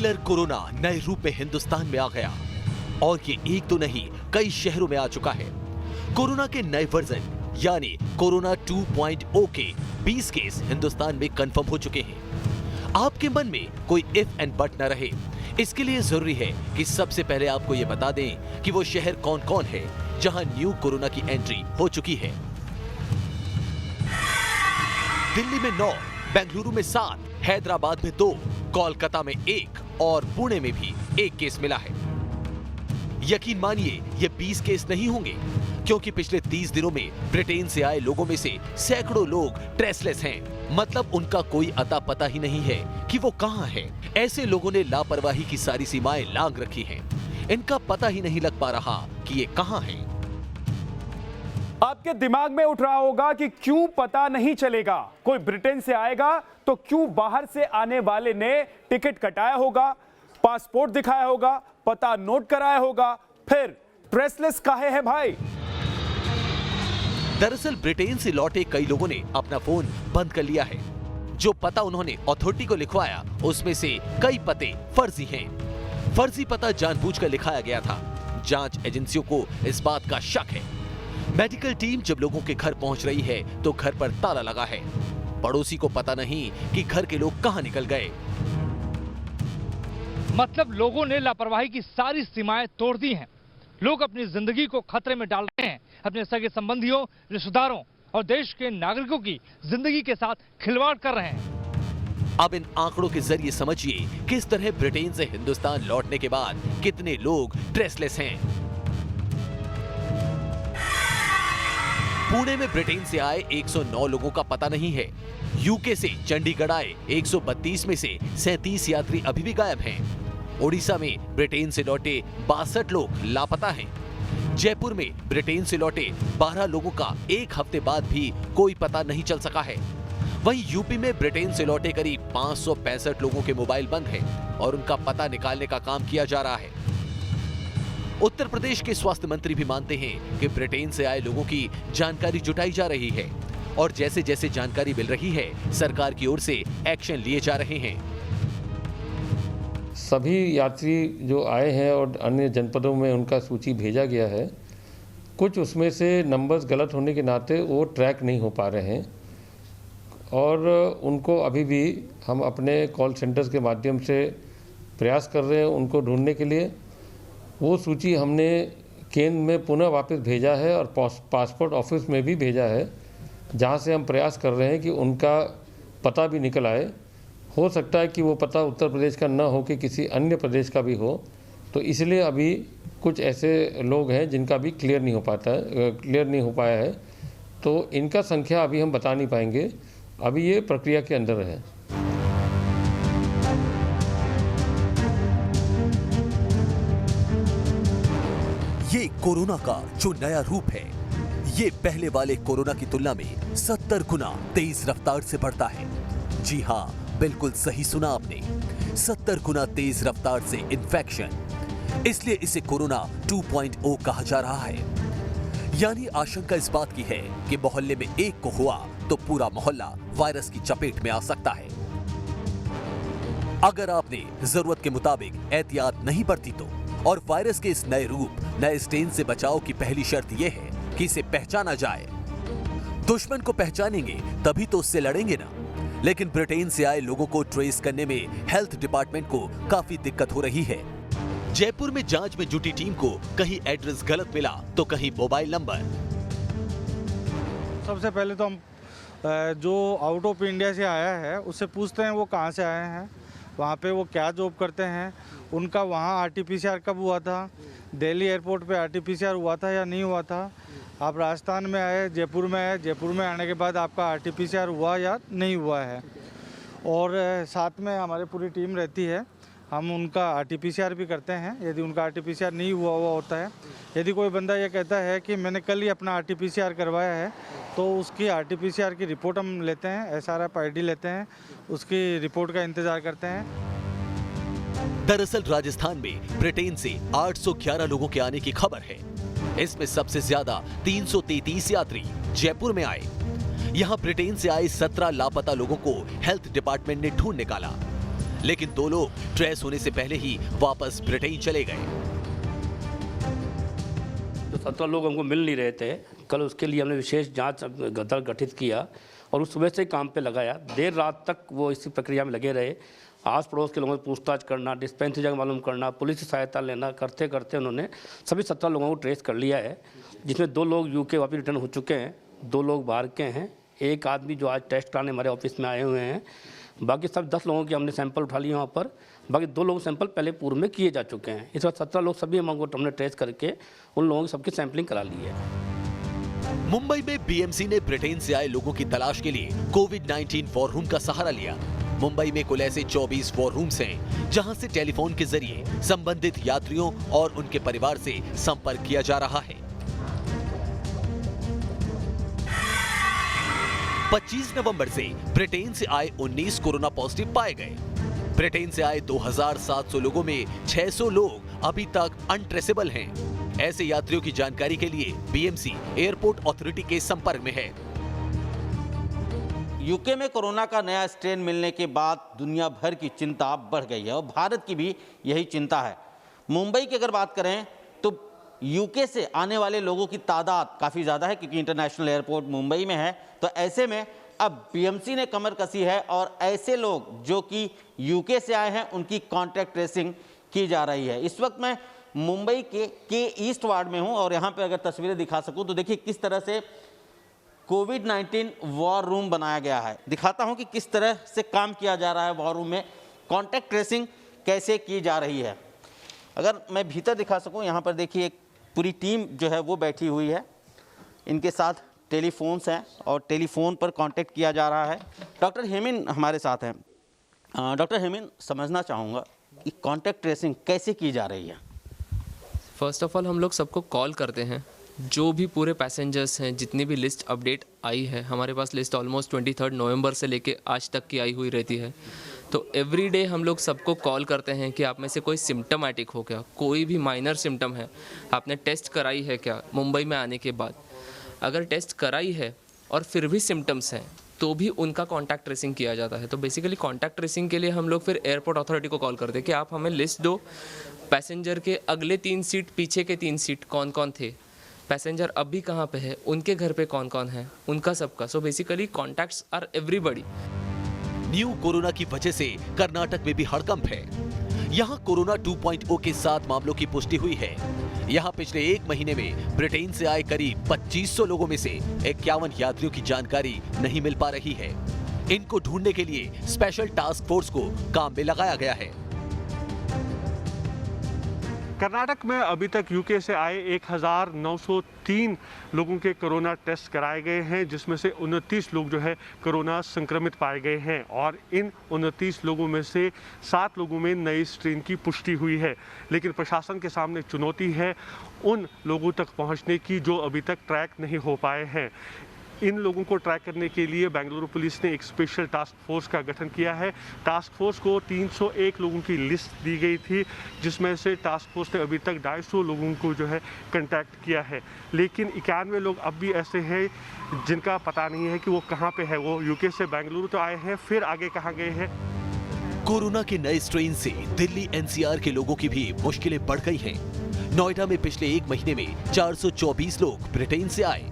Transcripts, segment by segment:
Killer corona नए रूप में हिंदुस्तान में आ गया और ये एक तो नहीं कई शहरों में आ चुका है। कोरोना के नए वर्जन यानी कोरोना 2.0 के 20 केस हिंदुस्तान में कंफर्म हो चुके हैं। आपके मन में कोई इफ एंड बट न रहे, इसके लिए जरूरी है कि सबसे पहले आपको ये बता दें कि वो शहर कौन कौन है जहां न्यू कोरोना की एंट्री हो चुकी है। दिल्ली में 9, बेंगलुरु में 7, हैदराबाद में 2, कोलकाता में 1 और पुणे में भी 1 केस मिला है। यकीन मानिए ये 20 केस नहीं होंगे, क्योंकि पिछले 30 दिनों में ब्रिटेन से आए लोगों में से सैकड़ों लोग ट्रेसलेस हैं। मतलब उनका कोई अता पता ही नहीं है कि वो कहां है। ऐसे लोगों ने लापरवाही की सारी सीमाएं लांघ रखी हैं। इनका पता ही नहीं लग पा रहा कि ये कहां है। आपके दिमाग में उठ रहा होगा कि क्यों पता नहीं चलेगा, कोई ब्रिटेन से आएगा तो क्यों बाहर से आने वाले ने टिकट कटाया होगा, पासपोर्ट दिखाया होगा, पता नोट कराया होगा, फिर ट्रेसलेस काहे है भाई। दरअसल ब्रिटेन से लौटे कई लोगों ने अपना फोन बंद कर लिया है। जो पता उन्होंने अथॉरिटी को लिखवाया उसमें से कई पते फर्जी हैं। फर्जी पता जानबूझकर लिखाया गया था। जांच एजेंसियों को इस बात का शक है। मेडिकल टीम जब लोगों के घर पहुंच रही है तो घर पर ताला लगा है। पड़ोसी को पता नहीं कि घर के लोग कहां निकल गए। मतलब लोगों ने लापरवाही की सारी सीमाएं तोड़ दी हैं। लोग अपनी जिंदगी को खतरे में डाल रहे हैं। अपने सगे संबंधियों, रिश्तेदारों और देश के नागरिकों की जिंदगी के साथ खिलवाड़ कर रहे हैं। अब इन आंकड़ों के जरिए समझिए किस तरह ब्रिटेन से हिंदुस्तान लौटने के बाद कितने लोग ट्रेसलेस हैं। पुणे में ब्रिटेन से आए 109 लोगों का पता नहीं है। यूके से चंडीगढ़ आए 132 में से 37 यात्री अभी भी गायब हैं। ओडिशा में ब्रिटेन से लौटे 62 लोग लापता हैं। जयपुर में ब्रिटेन से लौटे 12 लोगों का एक हफ्ते बाद भी कोई पता नहीं चल सका है। वहीं यूपी में ब्रिटेन से लौटे करीब 565 लोगों के मोबाइल बंद हैं और उनका पता निकालने का काम किया जा रहा है। उत्तर प्रदेश के स्वास्थ्य मंत्री भी मानते हैं कि ब्रिटेन से आए लोगों की जानकारी जुटाई जा रही है और जैसे जैसे जानकारी मिल रही है सरकार की ओर से एक्शन लिए जा रहे हैं। सभी यात्री जो आए हैं और अन्य जनपदों में उनका सूची भेजा गया है। कुछ उसमें से नंबर्स गलत होने के नाते वो ट्रैक नहीं हो पा रहे हैं और उनको अभी भी हम अपने कॉल सेंटर्स के माध्यम से प्रयास कर रहे हैं उनको ढूंढने के लिए। वो सूची हमने केंद्र में पुनः वापस भेजा है और पासपोर्ट ऑफिस में भी भेजा है, जहाँ से हम प्रयास कर रहे हैं कि उनका पता भी निकल आए। हो सकता है कि वो पता उत्तर प्रदेश का न हो कि किसी अन्य प्रदेश का भी हो, तो इसलिए अभी कुछ ऐसे लोग हैं जिनका भी क्लियर नहीं हो पाया है, तो इनका संख्या अभी हम बता नहीं पाएंगे। अभी ये प्रक्रिया के अंदर है। ये कोरोना का जो नया रूप है, ये पहले वाले कोरोना की तुलना में 70 गुना तेज रफ्तार से बढ़ता है। जी हाँ, बिल्कुल सही सुना आपने, 70 गुना तेज रफ्तार से इन्फेक्शन। इसलिए इसे कोरोना 2.0 कहा जा रहा है। यानी आशंका इस बात की है कि मोहल्ले में एक को हुआ तो पूरा मोहल्ला वायरस की चपेट में आ सकता है। अगर आपने जरूरत के मुताबिक एहतियात नहीं बरती तो, और वायरस के इस नए रूप, नए स्ट्रेन से बचाव की पहली शर्त यह है कि इसे पहचाना जाए। दुश्मन को पहचानेंगे तभी तो उससे लड़ेंगे ना। लेकिन ब्रिटेन से आए लोगों को ट्रेस करने में हेल्थ डिपार्टमेंट को काफी दिक्कत हो रही है। जयपुर में जांच में जुटी टीम को कहीं एड्रेस गलत मिला तो कहीं मोबाइल नंबर। सबसे पहले तो हम जो आउट ऑफ इंडिया से आया है उससे पूछते हैं वो कहाँ से आए हैं, वहाँ पे वो क्या जॉब करते हैं, उनका वहाँ RT-PCR कब हुआ था, दिल्ली एयरपोर्ट पे RT-PCR हुआ था या नहीं हुआ था, आप राजस्थान में आए, जयपुर में आए, जयपुर में आने के बाद आपका RT-PCR हुआ या नहीं हुआ है। और साथ में हमारी पूरी टीम रहती है, हम उनका RT-PCR भी करते हैं यदि उनका RT-PCR नहीं हुआ होता है। यदि कोई बंदा ये कहता है कि मैंने कल ही अपना RT-PCR करवाया है तो उसकी RT-PCR की रिपोर्ट हम लेते हैं, SRF ID लेते हैं, उसकी रिपोर्ट का इंतज़ार करते हैं। दरअसल राजस्थान में ब्रिटेन से 811 लोगों के आने की खबर है। इसमें सबसे ज्यादा 333 यात्री जयपुर में आए। यहाँ ब्रिटेन से आए 17 लापता लोगों को हेल्थ डिपार्टमेंट ने ढूंढ निकाला। लेकिन 2 लोग ट्रेस होने से पहले ही वापस ब्रिटेन चले गए। तो 17 लोग हमको मिल नहीं रहे थे। कल उसके लिए हमने विशेष जांच दल गठित किया और उस सुबह से काम पे लगाया। देर रात तक वो इसी प्रक्रिया में लगे रहे। आस पड़ोस के लोगों से पूछताछ करना, डिस्पेंसरी जगह मालूम करना, पुलिस की सहायता लेना, करते करते उन्होंने सभी 17 लोगों को ट्रेस कर लिया है, जिसमें 2 लोग यूके वापस रिटर्न हो चुके हैं, 2 लोग बाहर के हैं, एक आदमी जो आज टेस्ट कराने हमारे ऑफिस में आए हुए हैं। बाकी सब 10 लोगों के हमने सैंपल उठा लिए वहाँ पर। बाकी 2 लोग सैंपल पहले पूर्व में किए जा चुके हैं। इस बार 17 लोग सभी हमने ट्रेस करके उन लोगों की सबकी सैंपलिंग करा ली है। मुंबई में बीएमसी ने ब्रिटेन से आए लोगों की तलाश के लिए कोविड-19 वॉर रूम का सहारा लिया। मुंबई में कुल ऐसे 24 वॉर रूम्स हैं, जहां से टेलीफोन के जरिए संबंधित यात्रियों और उनके परिवार से संपर्क किया जा रहा है। 25 नवंबर से ब्रिटेन से आए 19 कोरोना पॉजिटिव पाए गए। ब्रिटेन से आए 2700 लोगों में 600 लोग अभी तक अनट्रेसेबल हैं। ऐसे यात्रियों की जानकारी के लिए बीएमसी एयरपोर्ट अथॉरिटी के संपर्क में है। यूके में कोरोना का नया स्ट्रेन मिलने के बाद दुनिया भर की चिंता बढ़ गई है और भारत की भी यही चिंता है। मुंबई की अगर बात करें तो यूके से आने वाले लोगों की तादाद काफ़ी ज़्यादा है, क्योंकि इंटरनेशनल एयरपोर्ट मुंबई में है। तो ऐसे में अब बीएमसी ने कमर कसी है और ऐसे लोग जो कि यूके से आए हैं उनकी कॉन्टैक्ट ट्रेसिंग की जा रही है। इस वक्त मैं मुंबई के ईस्ट वार्ड में हूं और यहां पे अगर तस्वीरें दिखा सकूं तो देखिए किस तरह से कोविड-19 वॉर रूम बनाया गया है। दिखाता हूं कि किस तरह से काम किया जा रहा है वॉर रूम में, कॉन्टैक्ट ट्रेसिंग कैसे की जा रही है। अगर मैं भीतर दिखा सकूं, यहां पर देखिए एक पूरी टीम जो है वो बैठी हुई है, इनके साथ टेलीफोन्स हैं और टेलीफोन पर कांटेक्ट किया जा रहा है। डॉक्टर हेमिन हमारे साथ हैं। डॉक्टर हेमिन, समझना चाहूँगा कि कांटेक्ट ट्रेसिंग कैसे की जा रही है। फर्स्ट ऑफ ऑल हम लोग सबको कॉल करते हैं, जो भी पूरे पैसेंजर्स हैं, जितनी भी लिस्ट अपडेट आई है, हमारे पास लिस्ट ऑलमोस्ट 23 नवंबर से लेके आज तक की आई हुई रहती है। तो एवरी डे हम लोग सबको कॉल करते हैं कि आप में से कोई सिम्टमेटिक हो क्या, कोई भी माइनर सिम्टम है, आपने टेस्ट कराई है क्या मुंबई में आने के बाद। अगर टेस्ट कराई है और फिर भी सिम्टम्स हैं तो भी उनका कॉन्टैक्ट ट्रेसिंग किया जाता है। तो बेसिकली कॉन्टैक्ट ट्रेसिंग के लिए हम लोग फिर एयरपोर्ट अथॉरिटी को कॉल करते हैं कि आप हमें लिस्ट दो, पैसेंजर के अगले 3 सीट, पीछे के 3 सीट कौन कौन थे, पैसेंजर अभी कहाँ पे है, उनके घर पे कौन कौन है, उनका सबका। So basically contacts are everybody. New corona की वजह से कर्नाटक में भी हड़कंप है। यहाँ कोरोना 2.0 के 7 मामलों की पुष्टि हुई है। यहाँ पिछले 1 महीने में ब्रिटेन से आए करीब 2500 लोगों में से 51 यात्रियों की जानकारी नहीं मिल पा रही है। इनको ढूंढने के लिए स्पेशल टास्क फोर्स को काम में लगाया गया है। कर्नाटक में अभी तक यूके से आए 1903 लोगों के कोरोना टेस्ट कराए गए हैं, जिसमें से 29 लोग जो है कोरोना संक्रमित पाए गए हैं और इन 29 लोगों में से 7 लोगों में नए स्ट्रेन की पुष्टि हुई है। लेकिन प्रशासन के सामने चुनौती है उन लोगों तक पहुंचने की जो अभी तक ट्रैक नहीं हो पाए हैं। इन लोगों को ट्रैक करने के लिए बेंगलुरु पुलिस ने एक स्पेशल टास्क फोर्स का गठन किया है। टास्क फोर्स को 301 लोगों की लिस्ट दी गई थी, जिसमें से टास्क फोर्स ने अभी तक 250 लोगों को जो है कांटेक्ट किया है। लेकिन 91 लोग अब भी ऐसे हैं जिनका पता नहीं है कि वो कहाँ पे है। वो यूके से बेंगलुरु तो आए हैं, फिर आगे कहाँ गए हैं। कोरोना के नए स्ट्रेन से दिल्ली एनसीआर के लोगों की भी मुश्किलें बढ़ गई हैं। नोएडा में पिछले 1 महीने में 424 लोग ब्रिटेन से आए।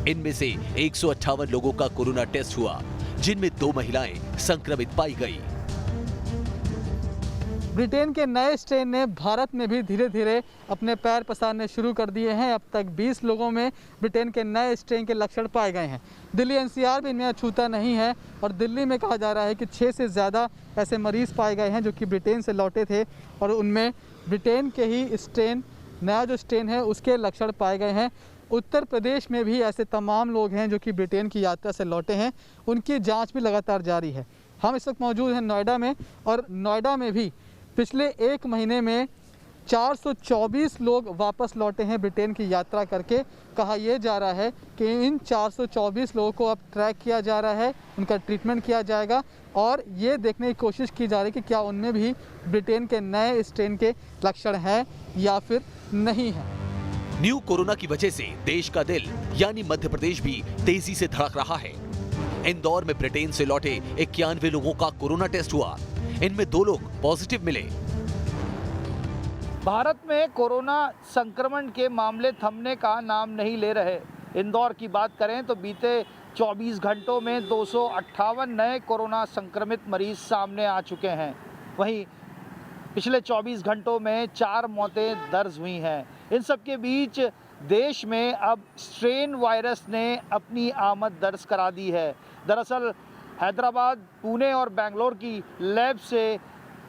इनमें से 158 लोगों का कोरोना टेस्ट हुआ, जिनमें 2 महिलाएं संक्रमित पाई गई। ब्रिटेन के नए स्ट्रेन ने भारत में भी धीरे धीरे अपने पैर पसारने शुरू कर दिए हैं। अब तक 20 लोगों में ब्रिटेन के नए स्ट्रेन के लक्षण पाए गए हैं। दिल्ली एनसीआर भी इनमें अछूता नहीं है और दिल्ली में कहा जा रहा है कि 6 से ज़्यादा ऐसे मरीज पाए गए हैं जो कि ब्रिटेन से लौटे थे और उनमें ब्रिटेन के ही स्ट्रेन, नया जो स्ट्रेन है उसके लक्षण पाए गए हैं। उत्तर प्रदेश में भी ऐसे तमाम लोग हैं जो कि ब्रिटेन की यात्रा से लौटे हैं, उनकी जांच भी लगातार जारी है। हम इस वक्त मौजूद हैं नोएडा में और नोएडा में भी पिछले 1 महीने में 424 लोग वापस लौटे हैं ब्रिटेन की यात्रा करके। कहा यह जा रहा है कि इन 424 लोगों को अब ट्रैक किया जा रहा है, उनका ट्रीटमेंट किया जाएगा और ये देखने की कोशिश की जा रही है कि क्या उनमें भी ब्रिटेन के नए स्ट्रेन के लक्षण हैं या फिर नहीं हैं। न्यू कोरोना की वजह से देश का दिल यानी मध्य प्रदेश भी तेजी से धड़क रहा है। इंदौर में ब्रिटेन से लौटे 91 लोगों का कोरोना टेस्ट हुआ। इनमें 2 लोग पॉजिटिव मिले। भारत में कोरोना संक्रमण के मामले थमने का नाम नहीं ले रहे। इंदौर की बात करें तो बीते 24 घंटों में 258 नए कोरोना संक्रमित मरीज सामने आ चुके हैं। वहीं पिछले 24 घंटों में 4 मौतें दर्ज हुई हैं। इन सब के बीच देश में अब स्ट्रेन वायरस ने अपनी आमद दर्ज करा दी है। दरअसल हैदराबाद, पुणे और बेंगलोर की लैब से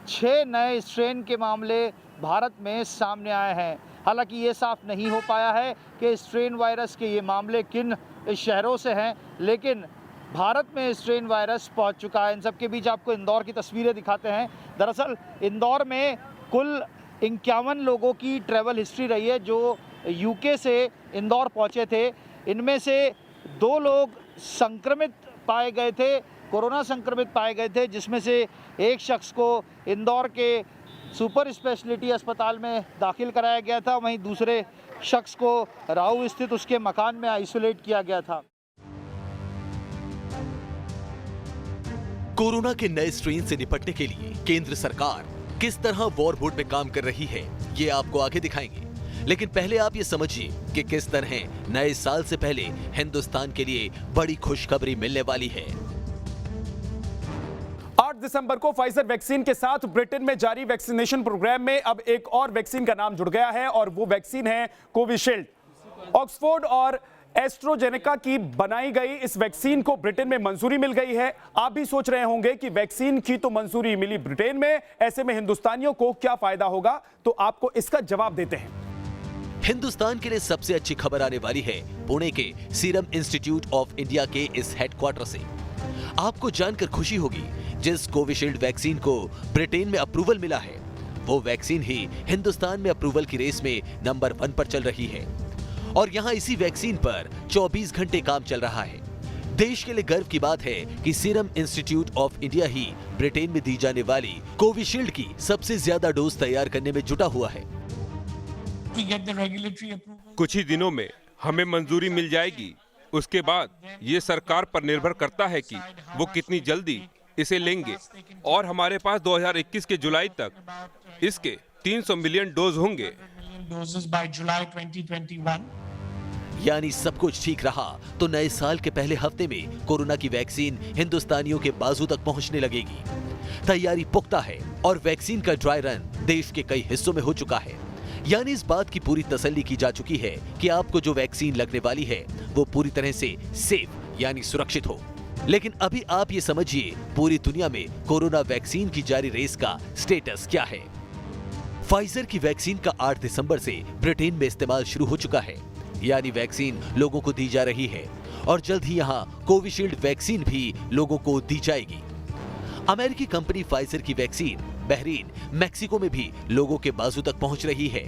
6 नए स्ट्रेन के मामले भारत में सामने आए हैं। हालांकि ये साफ नहीं हो पाया है कि स्ट्रेन वायरस के ये मामले किन शहरों से हैं, लेकिन भारत में स्ट्रेन वायरस पहुंच चुका है। इन सब के बीच आपको इंदौर की तस्वीरें दिखाते हैं। दरअसल इंदौर में कुल 51 लोगों की ट्रैवल हिस्ट्री रही है जो यूके से इंदौर पहुंचे थे। इनमें से 2 लोग संक्रमित पाए गए थे, कोरोना संक्रमित पाए गए थे, जिसमें से एक शख्स को इंदौर के सुपर स्पेशलिटी अस्पताल में दाखिल कराया गया था। वहीं दूसरे शख्स को राऊ स्थित उसके मकान में आइसोलेट किया गया था। कोरोना के नए स्ट्रेन से निपटने के लिए केंद्र सरकार किस तरह वॉर मोड में काम कर रही है, ये आपको आगे दिखाएंगे। लेकिन पहले आप ये समझिए कि किस तरह नए साल से पहले हिंदुस्तान के लिए बड़ी खुशखबरी मिलने वाली है। 8 दिसंबर को फाइजर वैक्सीन के साथ ब्रिटेन में जारी वैक्सीनेशन प्रोग्राम में अब एक और वैक्सीन का नाम जुड़ गया है और वो वैक्सीन है कोविशील्ड। ऑक्सफोर्ड और एस्ट्रोजेनेका की बनाई गई इस वैक्सीन को ब्रिटेन में मंजूरी मिल गई है। आप भी सोच रहे होंगे कि वैक्सीन की तो मंजूरी मिली ब्रिटेन में, ऐसे में हिंदुस्तानियों को क्या फायदा होगा, तो आपको इसका जवाब देते हैं। हिंदुस्तान के लिए सबसे अच्छी खबर आने वाली है पुणे के सीरम इंस्टीट्यूट ऑफ इंडिया के इस हेडक्वार्टर से। आपको जानकर खुशी होगी, जिस कोविशील्ड वैक्सीन को ब्रिटेन में अप्रूवल मिला है, वो वैक्सीन ही हिंदुस्तान में अप्रूवल की रेस में नंबर 1 पर चल रही है और यहाँ इसी वैक्सीन पर 24 घंटे काम चल रहा है। देश के लिए गर्व की बात है कि serum institute of India he Britain में दी जाने वाली कोविशील्ड की सबसे ज्यादा डोज तैयार करने में जुटा हुआ है। कुछ ही दिनों में हमें मंजूरी मिल जाएगी। उसके बाद ये सरकार पर निर्भर करता है कि वो कितनी जल्दी इसे लेंगे और हमारे पास 2021 के जुलाई तक इसके 300 मिलियन डोज होंगे। यानी सब कुछ ठीक रहा तो नए साल के पहले हफ्ते में कोरोना की वैक्सीन हिंदुस्तानियों के बाजू तक पहुंचने लगेगी। तैयारी पुख्ता है और वैक्सीन का ड्राई रन देश के कई हिस्सों में हो चुका है। यानी इस बात की पूरी तसल्ली की जा चुकी है कि आपको जो वैक्सीन लगने वाली है वो पूरी तरह से सेफ यानी सुरक्षित हो। लेकिन अभी आप ये समझिए, पूरी दुनिया में कोरोना वैक्सीन की जारी रेस का स्टेटस क्या है। फाइजर की वैक्सीन का 8 दिसंबर से ब्रिटेन में इस्तेमाल शुरू हो चुका है, यानी वैक्सीन लोगों को दी जा रही है और जल्द ही यहाँ कोविशील्ड वैक्सीन भी लोगों को दी जाएगी। अमेरिकी कंपनी फाइजर की वैक्सीन बहरीन, मैक्सिको में भी लोगों के बाजू तक पहुंच रही है,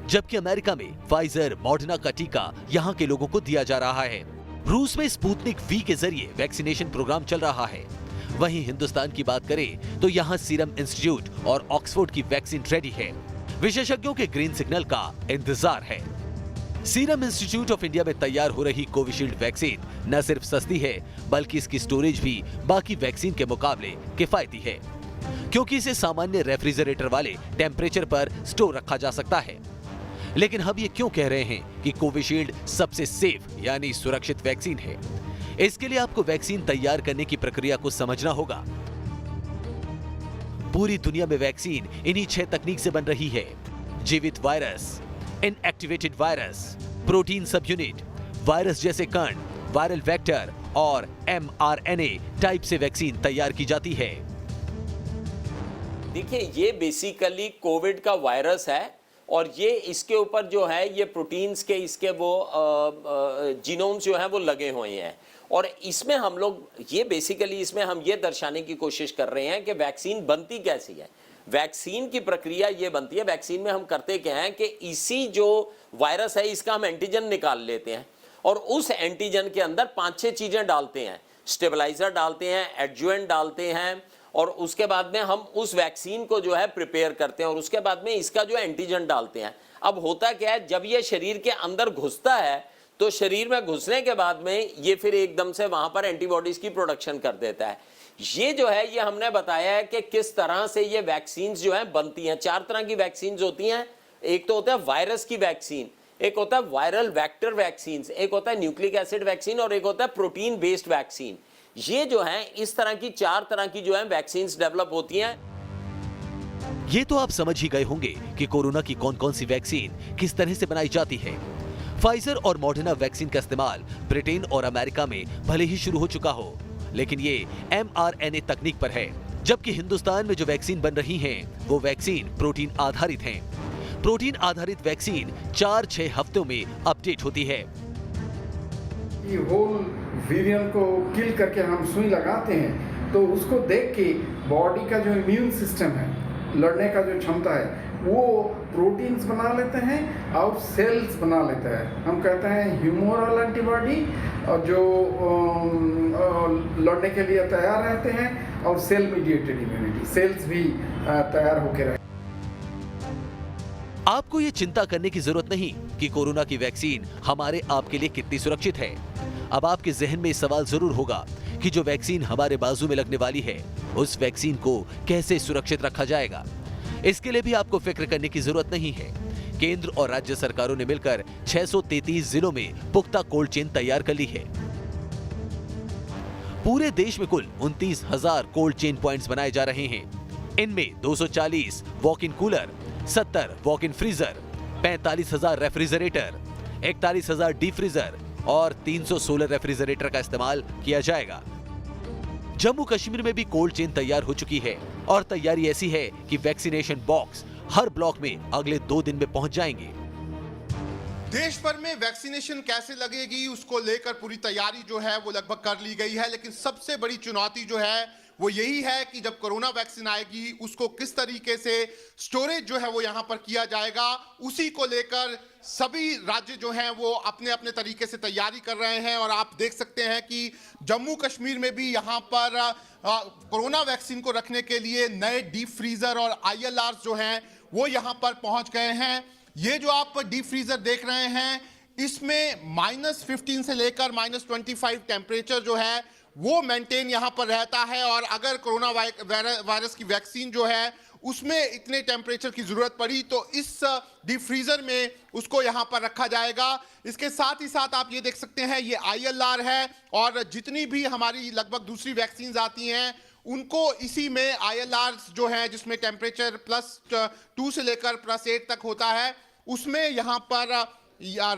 जबकि अमेरिका में फाइजर, मॉडर्ना का टीका यहां के लोगों को दिया जा रहा है। रूस में स्पुतनिक वी के जरिए वैक्सीनेशन प्रोग्राम चल रहा है। वहीं हिंदुस्तान की बात करें तो यहां सीरम इंस्टीट्यूट और ऑक्सफोर्ड की वैक्सीन रेडी है। विशेषज्ञों के ग्रीन सिग्नल का इंतजार है। सीरम इंस्टीट्यूट ऑफ इंडिया में तैयार हो रही कोविशील्ड वैक्सीन न सिर्फ सस्ती है, बल्कि इसकी स्टोरेज भी बाकी वैक्सीन के मुकाबले किफायती है, क्योंकि इसे सामान्य रेफ्रिजरेटर वाले टेम्परेचर पर स्टोर रखा जा सकता है। लेकिन हम ये क्यों कह रहे हैं कि कोविशील्ड सबसे सेफ यानी सुरक्षित वैक्सीन है? इसके लिए आपको वैक्सीन तैयार करने की प्रक्रिया को समझना होगा। पूरी दुनिया में वैक्सीन इन्हीं 6 तकनीक से बन रही है: जीवित वायरस, इनएक्टिवेटेड वायरस, प्रोटीन सब यूनिट, वायरस जैसे कण, वायरल वेक्टर और mRNA टाइप से वैक्सीन तैयार की जाती है। देखिए, ये बेसिकली कोविड का वायरस है और ये इसके ऊपर जो है ये प्रोटीन्स के इसके वो जीनोम्स जो हैं वो लगे हुए हैं और इसमें हम लोग ये बेसिकली इसमें हम ये दर्शाने की कोशिश कर रहे हैं कि वैक्सीन बनती कैसी है। वैक्सीन की प्रक्रिया ये बनती है, वैक्सीन में हम करते क्या हैं कि इसी जो वायरस है इसका हम एंटीजन निकाल लेते हैं और उस एंटीजन के अंदर 5-6 चीज़ें डालते हैं। स्टेबलाइजर डालते हैं, एडजुवेंट डालते हैं और उसके बाद में हम उस वैक्सीन को जो है प्रिपेयर करते हैं और उसके बाद में इसका जो एंटीजन डालते हैं। अब होता क्या है, जब ये शरीर के अंदर घुसता है तो शरीर में घुसने के बाद में ये फिर एकदम से वहां पर एंटीबॉडीज की प्रोडक्शन कर देता है। ये जो है ये हमने बताया है कि किस तरह से ये वैक्सीन जो है बनती हैं। 4 तरह की वैक्सीन होती हैं। एक तो होता है वायरस की वैक्सीन, एक होता है वायरल वेक्टर वैक्सीन, एक होता है न्यूक्लिक एसिड वैक्सीन और एक होता है प्रोटीन बेस्ड वैक्सीन। ये जो है इस तरह की 4 तरह की जो है वैक्सीन डेवलप होती हैं। ये तो आप समझ ही गए होंगे कि कोरोना की कौन कौन सी वैक्सीन किस तरह से बनाई जाती है। फाइजर और मॉडर्ना वैक्सीन का इस्तेमाल ब्रिटेन और अमेरिका में भले ही शुरू हो चुका हो, लेकिन ये mRNA तकनीक पर है, जबकि हिंदुस्तान में जो वैक्सीन बन रही हैं, वो वैक्सीन प्रोटीन आधारित हैं। प्रोटीन आधारित वैक्सीन 4-6 हफ्तों में अपडेट होती है। ये होल वेरिएंट को किल करके हम सुई लगाते हैं, तो उसको देख के बॉडी का जो इम्यून सिस्टम है, लड़ने का जो क्षमता है, वो प्रोटीन्स बना लेते हैं और सेल्स बना लेता है। हम कहते हैं ह्यूमोरल एंटीबॉडी, और जो लड़ने के लिए तैयार रहते हैं, और सेल मीडिएटेड इम्यूनिटी, सेल्स भी तैयार होकर रहे। आपको ये चिंता करने की जरूरत नहीं कि कोरोना की वैक्सीन हमारे आपके लिए कितनी सुरक्षित है। अब आपके जहन में सवाल जरूर होगा कि जो वैक्सीन हमारे बाजू में लगने वाली है, उस वैक्सीन को कैसे सुरक्षित रखा जाएगा। इसके लिए भी आपको फिक्र करने की जरूरत नहीं है। केंद्र और राज्य सरकारों ने मिलकर 633 जिलों में पुख्ता कोल्ड चेन तैयार कर ली है। पूरे देश में कुल 29,000 कोल्ड चेन पॉइंट्स बनाए जा रहे हैं। इनमें 240 walk in cooler, 70 walk in freezer, 45,000 refrigerator, 41,000 deep freezer और 300 सोलर रेफ्रिजरेटर का इस्तेमाल किया जाएगा। जम्मू कश्मीर में भी कोल्ड चेन तैयार हो चुकी है और तैयारी ऐसी है कि वैक्सीनेशन बॉक्स हर ब्लॉक में अगले 2 दिन में पहुंच जाएंगे। देश भर में वैक्सीनेशन कैसे लगेगी उसको लेकर पूरी तैयारी जो है वो लगभग कर ली गई है, लेकिन सबसे बड़ी चुनौती जो है वो यही है कि जब कोरोना वैक्सीन आएगी उसको किस तरीके से स्टोरेज जो है वो यहाँ पर किया जाएगा। उसी को लेकर सभी राज्य जो हैं वो अपने अपने तरीके से तैयारी कर रहे हैं। और आप देख सकते हैं कि जम्मू कश्मीर में भी यहाँ पर कोरोना वैक्सीन को रखने के लिए नए डीप फ्रीजर और ILRs जो हैं वो यहाँ पर पहुँच गए हैं। ये जो आप डीप फ्रीजर देख रहे हैं, इसमें -15 से लेकर -25 टेम्परेचर जो है वो मेंटेन यहाँ पर रहता है। और अगर कोरोना वायरस की वैक्सीन जो है उसमें इतने टेम्परेचर की जरूरत पड़ी तो इस डीप फ्रीजर में उसको यहाँ पर रखा जाएगा। इसके साथ ही साथ आप ये देख सकते हैं ये ILR है, और जितनी भी हमारी लगभग दूसरी वैक्सीन आती हैं उनको इसी में ILRs जो है जिसमें टेम्परेचर +2 से लेकर +8 तक होता है, उसमें यहाँ पर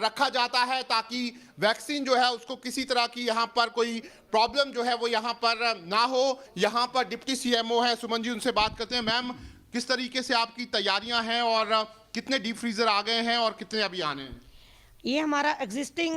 रखा जाता है ताकि वैक्सीन जो है उसको किसी तरह की यहाँ पर कोई प्रॉब्लम जो है वो यहाँ पर ना हो। यहाँ पर डिप्टी CMO है सुमन जी, उनसे बात करते हैं। मैम, किस तरीके से आपकी तैयारियां हैं और कितने डीप फ्रीजर आ गए हैं और कितने अभी आने हैं? ये हमारा एग्जिस्टिंग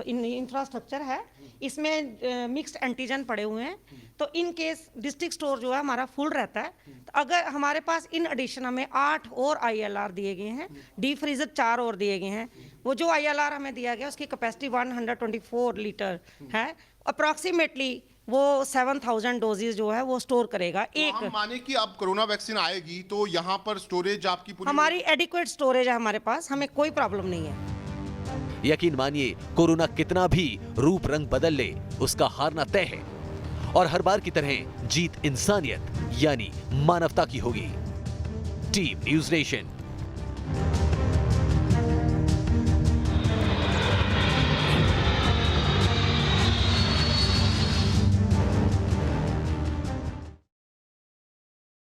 इंफ्रास्ट्रक्चर है, इसमें मिक्स्ड एंटीजन पड़े हुए हैं, तो इन केस डिस्ट्रिक्ट स्टोर जो है हमारा फुल रहता है। तो अगर हमारे पास इन एडिशन हमें 8 और ILR दिए गए हैं, डीप फ्रीजर 4 और दिए गए हैं। वो जो ILR हमें दिया गया उसकी कैपेसिटी 124 लीटर है। अप्रॉक्सीमेटली वो 7,000 डोजेज जो है वो स्टोर करेगा। तो एक माने कि अब कोरोना वैक्सीन आएगी तो यहाँ पर स्टोरेज आपकी पूरी हमारी एडिक्वेट स्टोरेज है हमारे पास, हमें कोई प्रॉब्लम नहीं है। यकीन मानिए, कोरोना कितना भी रूप रंग बदल ले, उसका हारना तय है। और हर बार की तरह जीत इंसानियत यानी मानवता की होगी। Team news nation.